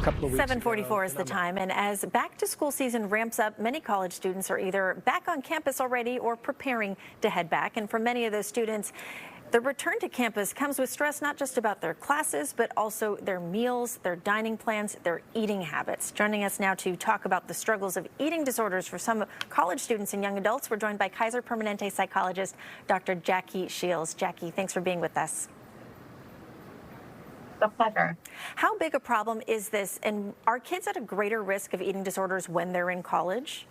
couple of weeks ago. 7:44 is the time, and as back-to-school season ramps up, many college students are either back on campus already or preparing to head back. And for many of those students, the return to campus comes with stress not just about their classes, but also their meals, their dining plans, their eating habits. Joining us now to talk about the struggles of eating disorders for some college students and young adults, we're joined by Kaiser Permanente psychologist, Dr. Jackie Shiels. Jackie, thanks for being with us. A pleasure. How big a problem is this, and are kids at a greater risk of eating disorders when they're in college?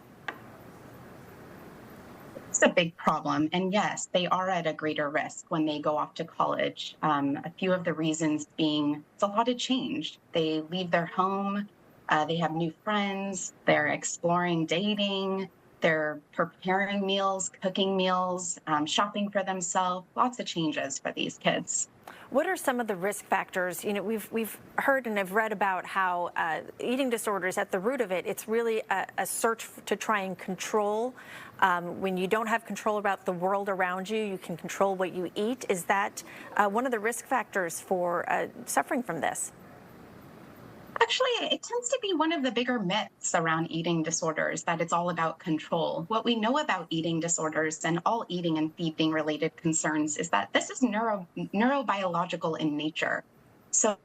It's a big problem, and yes, they are at a greater risk when they go off to college. A few of the reasons being it's a lot of change. They leave their home, they have new friends, they're exploring dating, they're preparing meals, cooking meals, shopping for themselves, lots of changes for these kids. What are some of the risk factors? You know, we've heard and have read about how eating disorders, at the root of it, it's really a search to try and control. When you don't have control about the world around you, you can control what you eat. Is that one of the risk factors for suffering from this? Actually, it tends to be one of the bigger myths around eating disorders, that it's all about control. What we know about eating disorders and all eating and feeding related concerns is that this is neurobiological in nature. So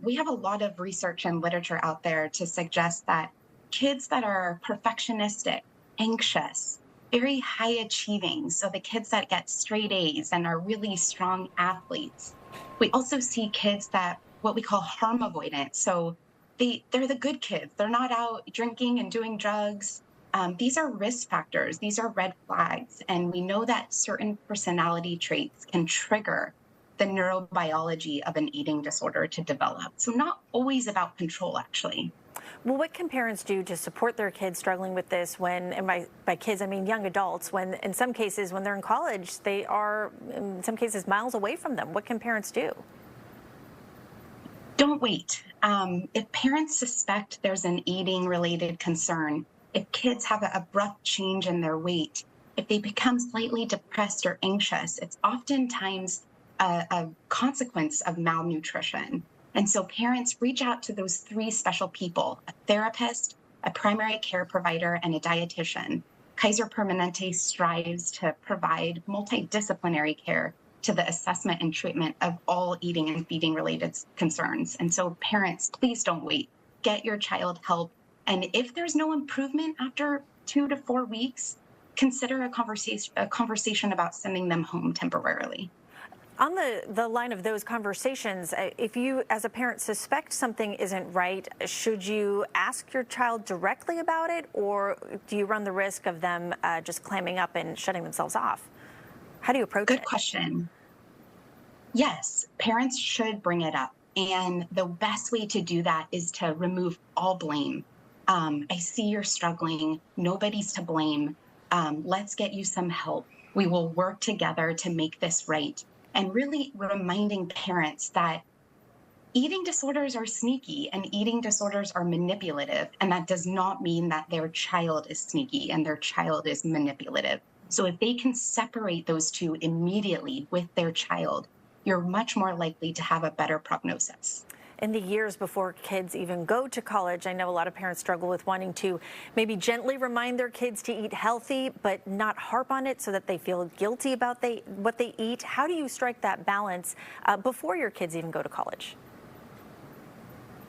we have a lot of research and literature out there to suggest that kids that are perfectionistic, anxious, very high achieving, so the kids that get straight A's and are really strong athletes. We also see kids that what we call harm avoidant. So they're the good kids. They're not out drinking and doing drugs. These are risk factors. These are red flags. And we know that certain personality traits can trigger the neurobiology of an eating disorder to develop. So not always about control, actually. Well, what can parents do to support their kids struggling with this when, and by kids, I mean young adults, when in some cases when they're in college, they are in some cases miles away from them? What can parents do? Don't wait. If parents suspect there's an eating-related concern, if kids have an abrupt change in their weight, if they become slightly depressed or anxious, it's oftentimes a consequence of malnutrition. And so parents reach out to those three special people: a therapist, a primary care provider, and a dietitian. Kaiser Permanente strives to provide multidisciplinary care to the assessment and treatment of all eating and feeding related concerns. And so parents, please don't wait. Get your child help. And if there's no improvement after 2 to 4 weeks, consider a conversation about sending them home temporarily. On the line of those conversations, if you as a parent suspect something isn't right, should you ask your child directly about it, or do you run the risk of them just clamming up and shutting themselves off? How do you approach it? Good question. Yes, parents should bring it up. And the best way to do that is to remove all blame. I see you're struggling. Nobody's to blame. Let's get you some help. We will work together to make this right. And really reminding parents that eating disorders are sneaky and eating disorders are manipulative. And that does not mean that their child is sneaky and their child is manipulative. So if they can separate those two immediately with their child, you're much more likely to have a better prognosis. In the years before kids even go to college, I know a lot of parents struggle with wanting to maybe gently remind their kids to eat healthy, but not harp on it so that they feel guilty about what they eat. How do you strike that balance before your kids even go to college?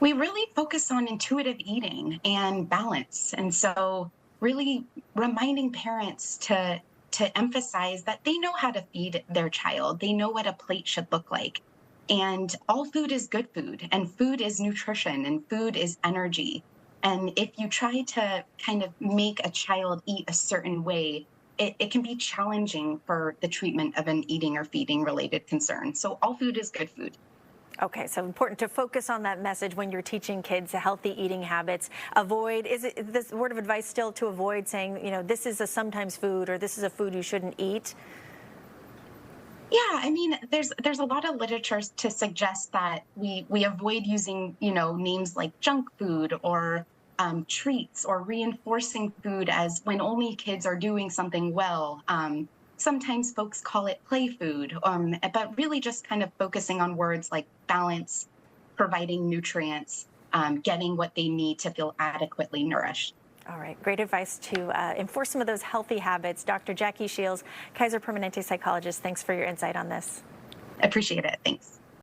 We really focus on intuitive eating and balance. And so really reminding parents to emphasize that they know how to feed their child. They know what a plate should look like. And all food is good food, and food is nutrition, and food is energy. And if you try to kind of make a child eat a certain way, it can be challenging for the treatment of an eating or feeding related concern. So all food is good food. Okay, so important to focus on that message when you're teaching kids healthy eating habits. Avoid, is it this word of advice still to avoid saying, you know, this is a sometimes food or this is a food you shouldn't eat? Yeah, I mean, there's a lot of literature to suggest that we avoid using, names like junk food or treats, or reinforcing food as when only kids are doing something well. Sometimes folks call it play food, but really just kind of focusing on words like balance, providing nutrients, getting what they need to feel adequately nourished. All right, great advice to enforce some of those healthy habits. Dr. Jackie Shiels, Kaiser Permanente psychologist, thanks for your insight on this. Appreciate it. Thanks.